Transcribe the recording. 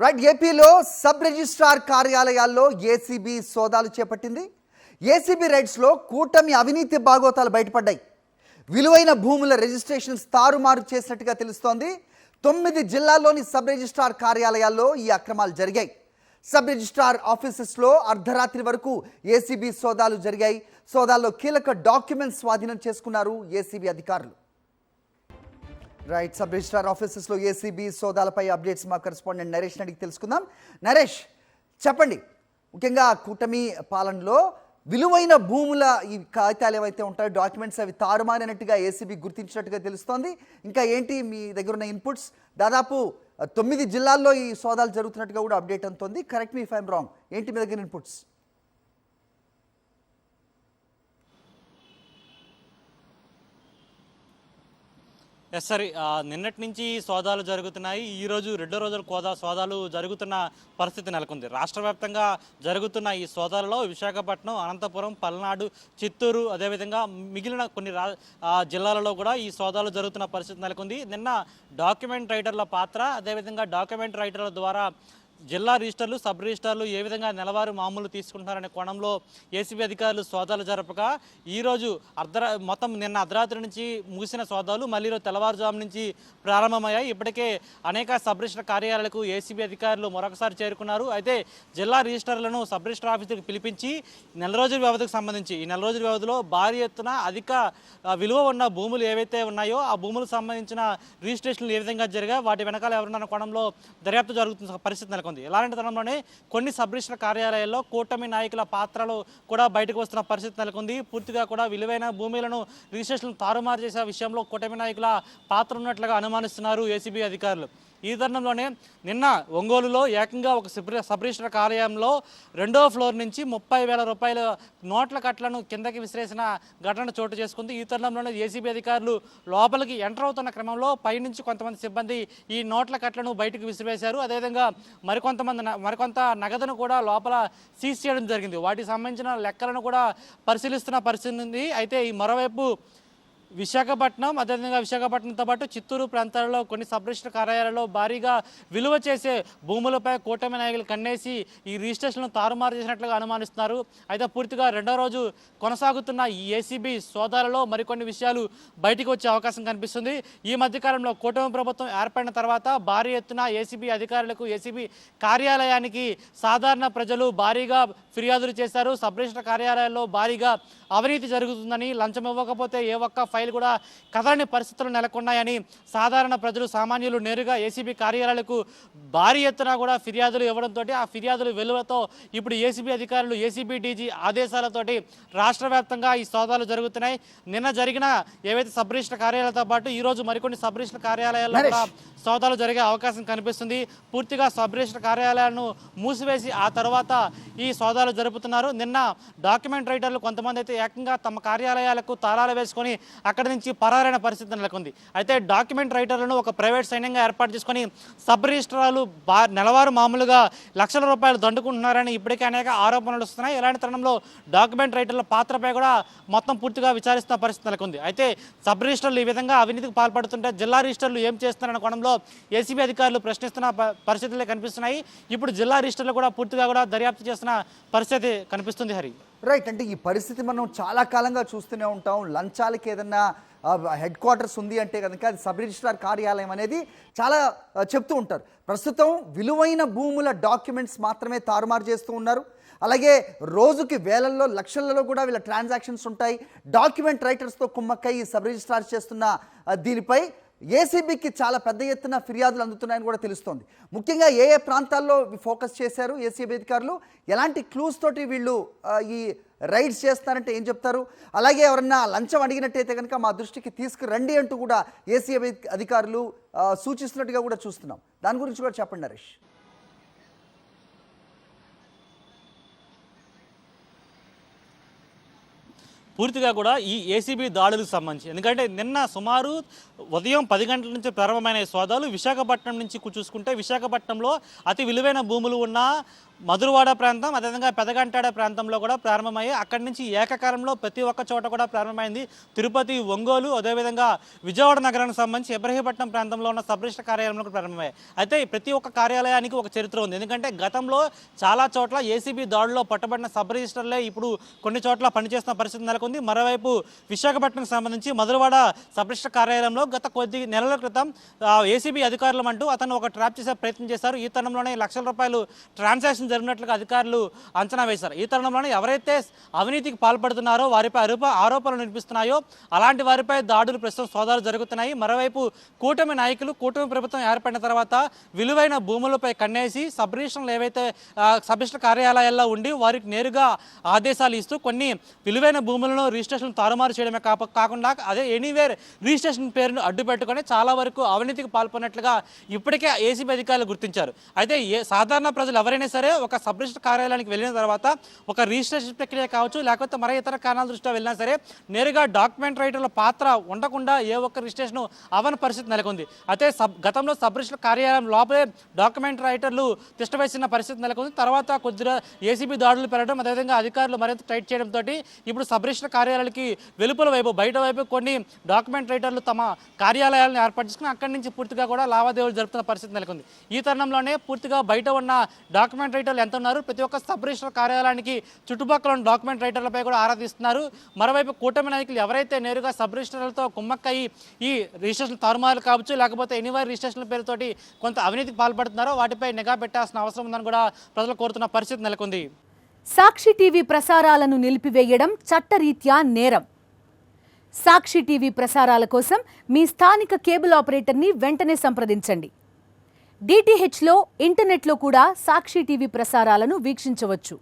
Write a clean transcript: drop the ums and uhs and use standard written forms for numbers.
Right. ఏపీలో sub registrar కార్యాలయాల్లో ACB సోదాలు చేపట్టింది. ఏసీబీ రైడ్స్లో కూటమి అవినీతి బాగోతాలు బయటపడ్డాయి. విలువైన భూముల రిజిస్ట్రేషన్స్ తారుమారు చేసినట్టుగా తెలుస్తోంది. 9 జిల్లాల్లోని సబ్ రిజిస్ట్రార్ కార్యాలయాల్లో ఈ అక్రమాలు జరిగాయి. సబ్ రిజిస్ట్రార్ ఆఫీసెస్లో అర్ధరాత్రి వరకు ఏసీబీ సోదాలు జరిగాయి. సోదాల్లో కీలక డాక్యుమెంట్స్ స్వాధీనం చేసుకున్నారు ఏసీబీ అధికారులు. రైట్. సబ్ రిజిస్ట్రార్ ఆఫీసెస్లో ఏసీబీ సోదాలపై అప్డేట్స్ మా కరెస్పాండెంట్ నరేష్ అడిగి తెలుసుకుందాం. నరేష్, చెప్పండి, ముఖ్యంగా కూటమి పాలనలో విలువైన భూముల ఈ కాగితాలు ఏవైతే ఉంటాయో డాక్యుమెంట్స్ అవి తారుమారినట్టుగా ఏసీబీ గుర్తించినట్టుగా తెలుస్తోంది. ఇంకా ఏంటి మీ దగ్గర ఉన్న ఇన్పుట్స్? దాదాపు 9 జిల్లాల్లో ఈ సోదాలు జరుగుతున్నట్టుగా కూడా అప్డేట్ అవుతుంది. Correct me if I'm wrong. ఏంటి మీ దగ్గర ఇన్పుట్స్? ఎస్ సార్, నిన్నటి నుంచి సోదాలు జరుగుతున్నాయి. ఈరోజు రెండో రోజు సోదాలు జరుగుతున్న పరిస్థితి నెలకొంది. రాష్ట్ర వ్యాప్తంగా జరుగుతున్న ఈ సోదాలలో విశాఖపట్నం, అనంతపురం, పల్నాడు, చిత్తూరు, అదేవిధంగా మిగిలిన కొన్ని జిల్లాలలో కూడా ఈ సోదాలు జరుగుతున్న పరిస్థితి నెలకొంది. నిన్న డాక్యుమెంట్ రైటర్ల పాత్ర, అదేవిధంగా డాక్యుమెంట్ రైటర్ల ద్వారా జిల్లా రిజిస్టర్లు, సబ్ రిజిస్టర్లు ఏ విధంగా నెలవారీ మామూలు తీసుకుంటున్నారనే కోణంలో ఏసీబీ అధికారులు సోదాలు జరపగా ఈరోజు మొత్తం నిన్న అర్ధరాత్రి నుంచి ముగిసిన సోదాలు మళ్ళీ ఈరోజు తెల్లవారుజాము నుంచి ప్రారంభమయ్యాయి. ఇప్పటికే అనేక సబ్ రిజిస్టర్ కార్యాలయాలకు ఏసీబీ అధికారులు మరొకసారి చేరుకున్నారు. అయితే జిల్లా రిజిస్టర్లను సబ్ రిజిస్టర్ ఆఫీసుకు పిలిపించి ఈ నెల రోజుల వ్యవధిలో భారీ ఎత్తున అధిక విలువ ఉన్న భూములు ఏవైతే ఉన్నాయో ఆ భూములకు సంబంధించిన రిజిస్ట్రేషన్లు ఏ విధంగా జరిగాయి, వాటి వెనకాల ఎవరున్న కోణంలో దర్యాప్తు జరుగుతున్న పరిస్థితి నెలకొంది. ఇలాంటి తరంలోనే కొన్ని సబ్ రిజిస్టర్ కార్యాలయాల్లో కూటమి నాయకుల పాత్రలు కూడా బయటకు వస్తున్న పరిస్థితి నెలకొంది. పూర్తిగా కూడా విలువైన భూములను రిజిస్ట్రేషన్ తారుమారు చేసే విషయంలో కూటమి నాయకుల పాత్ర ఉన్నట్లుగా అనుమానిస్తున్నారు ఏసీబీ అధికారులు. ఈ తరుణంలోనే నిన్న ఒంగోలులో ఏకంగా ఒక సబ్ రిజిస్టర్ కార్యాలయంలో 2వ ఫ్లోర్ నుంచి 30,000 రూపాయల నోట్ల కట్టలను కిందకి విసిరేసిన ఘటన చోటు చేసుకుంది. ఈ తరుణంలోనే ఏసీబీ అధికారులు లోపలికి ఎంటర్ అవుతున్న క్రమంలో పైనుంచి కొంతమంది సిబ్బంది ఈ నోట్ల కట్టలను బయటకు విసిరివేశారు. అదేవిధంగా మరికొంత నగదును కూడా లోపల సీజ్ చేయడం జరిగింది. వాటికి సంబంధించిన లెక్కలను కూడా పరిశీలిస్తున్న పరిస్థితి ఉంది. అయితే ఈ మరోవైపు విశాఖపట్నంతో పాటు చిత్తూరు ప్రాంతాలలో కొన్ని సబ్ రిజిస్టర్ కార్యాలయాల్లో భారీగా విలువ చేసే భూములపై కూటమి నాయకులు కన్నేసి ఈ రిజిస్ట్రేషన్ను తారుమారు చేసినట్లుగా అనుమానిస్తున్నారు. అయితే పూర్తిగా రెండో రోజు కొనసాగుతున్న ఈ ఏసీబీ సోదాలలో మరికొన్ని విషయాలు బయటికి వచ్చే అవకాశం కనిపిస్తుంది. ఈ మధ్యకాలంలో కూటమి ప్రభుత్వం ఏర్పడిన తర్వాత భారీ ఎత్తున ఏసీబీ అధికారులకు, ఏసీబీ కార్యాలయానికి సాధారణ ప్రజలు భారీగా ఫిర్యాదులు చేశారు. సబ్ రిజిస్టర్ కార్యాలయాల్లో భారీగా అవినీతి జరుగుతుందని, లంచం ఇవ్వకపోతే ఏ ఒక్క ఫైల్ కూడా కదలని పరిస్థితులు నెలకొన్నాయని సాధారణ ప్రజలు, సామాన్యులు నేరుగా ఏసీబీ కార్యాలయాలకు భారీ ఎత్తున కూడా ఫిర్యాదులు ఇవ్వడంతో ఆ ఫిర్యాదులు వెలువతో ఇప్పుడు ఏసీబీ అధికారులు, ఏసీబీ డీజీ ఆదేశాలతోటి రాష్ట్ర వ్యాప్తంగా ఈ సోదాలు జరుగుతున్నాయి. నిన్న జరిగిన ఏవైతే సబ్ రిజిస్టర్ కార్యాలయాలతో పాటు ఈరోజు మరికొన్ని సబ్ రిజిస్టర్ కార్యాలయాల్లో కూడా సోదాలు జరిగే అవకాశం కనిపిస్తుంది. పూర్తిగా సబ్ రిజిస్టర్ కార్యాలయాలను మూసివేసి ఆ తర్వాత ఈ సోదాలు జరుపుతున్నారు. నిన్న డాక్యుమెంట్ రైటర్లు కొంతమంది అయితే ఏకంగా తమ కార్యాలయాలకు తాళాలు వేసుకొని అక్కడి నుంచి పరారైన పరిస్థితి నెలకొంది. అయితే డాక్యుమెంట్ రైటర్లను ఒక ప్రైవేట్ సైన్యంగా ఏర్పాటు చేసుకొని సబ్ రిజిస్ట్రార్లు నెలవారు మామూలుగా లక్షల రూపాయలు దండుకుంటున్నారని ఇప్పటికే అనేక ఆరోపణలు వస్తున్నాయి. ఇలాంటి తరుణంలో డాక్యుమెంట్ రైటర్ల పాత్రపై కూడా మొత్తం పూర్తిగా విచారిస్తున్న పరిస్థితి నెలకొంది. అయితే సబ్ రిజిస్టర్లు ఈ విధంగా అవినీతికి పాల్పడుతుంటే జిల్లా రిజిస్టర్లు ఏం చేస్తున్నారన్న కోణంలో ఏసీబీ అధికారులు ప్రశ్నిస్తున్న పరిస్థితులే కనిపిస్తున్నాయి. ఇప్పుడు జిల్లా రిజిస్టర్లు కూడా పూర్తిగా కూడా దర్యాప్తు చేస్తున్న పరిస్థితి కనిపిస్తుంది. హరి, రైట్. అంటే ఈ పరిస్థితి మనం చాలా కాలంగా చూస్తూనే ఉంటాం. లంచాలకి ఏదన్నా హెడ్ క్వార్టర్స్ ఉంది అంటే కనుక అది సబ్ రిజిస్ట్రార్ కార్యాలయం అనేది చాలా చెప్తూ ఉంటారు. ప్రస్తుతం విలువైన భూముల డాక్యుమెంట్స్ మాత్రమే తారుమారు చేస్తూ ఉన్నారు. అలాగే రోజుకి వేలల్లో, లక్షలలో కూడా వీళ్ళ ట్రాన్సాక్షన్స్ ఉంటాయి. డాక్యుమెంట్ రైటర్స్తో కుమ్మక్కై ఈ సబ్ రిజిస్ట్రార్ చేస్తున్న దీనిపై ఏసీబీకి చాలా పెద్ద ఎత్తున ఫిర్యాదులు అందుతున్నాయని కూడా తెలుస్తోంది. ముఖ్యంగా ఏ ప్రాంతాల్లో ఫోకస్ చేశారు ఏసీబీ అధికారులు? ఎలాంటి క్లూస్ తోటి వీళ్ళు ఈ రైడ్స్ చేస్తారంటే ఏం చెప్తారు? అలాగే ఎవరన్నా లంచం అడిగినట్టయితే కనుక మా దృష్టికి తీసుకురండి అంటూ కూడా ఏసీబీ అధికారులు సూచిస్తున్నట్టుగా కూడా చూస్తున్నాం. దాని గురించి కూడా చెప్పండి నరేష్. పూర్తిగా కూడా ఈ ఏసీబీ దాడులకు సంబంధించి, ఎందుకంటే నిన్న సుమారు ఉదయం 10 గంటల నుంచి ప్రారంభమైన సోదాలు విశాఖపట్నం నుంచి చూసుకుంటే విశాఖపట్నంలో అతి విలువైన భూములు ఉన్న మధురవాడ ప్రాంతం, అదేవిధంగా పెదగంటాడ ప్రాంతంలో కూడా ప్రారంభమయ్యాయి. అక్కడి నుంచి ఏకకాలంలో ప్రతి ఒక్క చోట కూడా ప్రారంభమైంది. తిరుపతి, ఒంగోలు, అదేవిధంగా విజయవాడ నగరానికి సంబంధించి ఇబ్రహీపట్నం ప్రాంతంలో ఉన్న సబ్ రిజిస్టర్ కార్యాలయంలో కూడా ప్రారంభమయ్యాయి. అయితే ప్రతి ఒక్క కార్యాలయానికి ఒక చరిత్ర ఉంది. ఎందుకంటే గతంలో చాలా చోట్ల ఏసీబీ దాడుల్లో పట్టబడిన సబ్ రిజిస్టర్లే ఇప్పుడు కొన్ని చోట్ల పనిచేస్తున్న పరిస్థితి నెలకొంది. మరోవైపు విశాఖపట్నంకి సంబంధించి మధురవాడ సబ్ రిజిస్టర్ కార్యాలయంలో గత కొద్ది నెలల క్రితం ఏసీబీ అధికారులు అంటూ అతను ఒక ట్రాప్ చేసే ప్రయత్నం చేశారు. ఈ తరుణంలోనే లక్షల రూపాయలు ట్రాన్సాక్షన్ జరిగినట్లుగా అధికారులు అంచనా వేశారు. ఈ తరుణంలోనే ఎవరైతే అవినీతికి పాల్పడుతున్నారో వారిపై ఆరోపణలు వినిపిస్తున్నాయో అలాంటి వారిపై దాడులు ప్రస్తుతం సోదాలు జరుగుతున్నాయి. మరోవైపు కూటమి నాయకులు, కూటమి ప్రభుత్వం ఏర్పడిన తర్వాత విలువైన భూములపై కన్నేసి సబ్ రిజిస్టర్లు ఏవైతే సబ్ రిజిస్టర్ కార్యాలయాల్లో ఉండి వారికి నేరుగా ఆదేశాలు ఇస్తూ కొన్ని విలువైన భూములను రిజిస్ట్రేషన్ తారుమారు చేయడమే కాకుండా అదే ఎనీవేర్ రిజిస్ట్రేషన్ పేరును అడ్డు పెట్టుకొని చాలా వరకు అవినీతికి పాల్పడినట్లుగా ఇప్పటికే ఏసీబీ అధికారులు గుర్తించారు. అయితే సాధారణ ప్రజలు ఎవరైనా సరే ఒక సబ్ రిజిస్టర్ కార్యాలయానికి వెళ్ళిన తర్వాత ఒక రిజిస్ట్రేషన్ ప్రక్రియ కావచ్చు, లేకపోతే మరే ఇతర కారణాల దృష్ట్యా వెళ్ళినా సరే నేరుగా డాక్యుమెంట్ రైటర్ల పాత్ర ఉండకుండా ఏ ఒక్క రిజిస్ట్రేషన్ అవని పరిస్థితి నెలకొంది. అయితే గతంలో సబ్ రిజిస్టర్ కార్యాలయం లోపలే డాక్యుమెంట్ రైటర్లు తిష్టవేసిన పరిస్థితి నెలకొంది. తర్వాత కొద్దిగా ఏసీబీ దాడులు పెరగడం, అదేవిధంగా అధికారులు మరింత టైట్ చేయడంతో ఇప్పుడు సబ్ రిజిస్టర్ కార్యాలయాలకి వెలుపల వైపు, బయట వైపు కొన్ని డాక్యుమెంట్ రైటర్లు తమ కార్యాలయాలను ఏర్పాటు చేసుకుని అక్కడి నుంచి పూర్తిగా కూడా లావాదేవీలు జరుపుతున్న పరిస్థితి నెలకొంది. ఈ తరుణంలోనే పూర్తిగా బయట ఉన్న డాక్యుమెంట్ రైటర్లు ఎంత ఉన్నారు, ప్రతి ఒక్క సబ్ రిజిస్టర్ కార్యాలయానికి చుట్టుపక్కల ఉన్న డాక్యుమెంట్ రైటర్లపై కూడా ఆరా తీస్తున్నారు. మరోవైపు కూటమి నాయకులు ఎవరైతే నేరుగా సబ్ రిజిస్టర్లతో కుమ్మక్కయి ఈ రిజిస్ట్రేషన్ తారుమారులు కావచ్చు, లేకపోతే ఎనీవైర్ రిజిస్ట్రేషన్ల పేరుతోటి కొంత అవినీతికి పాల్పడుతున్నారో వాటిపై నిఘా పెట్టాల్సిన అవసరం ఉందని కూడా ప్రజలు కోరుతున్న పరిస్థితి నెలకొంది. సాక్షి టీవీ ప్రసారాలను నిలిపివేయడం చట్టరీత్యా నేరం. సాక్షి టీవీ ప్రసారాల కోసం మీ స్థానిక కేబుల్ ఆపరేటర్ని వెంటనే సంప్రదించండి. డిటిహెచ్లో, ఇంటర్నెట్లో కూడా సాక్షి టీవీ ప్రసారాలను వీక్షించవచ్చు.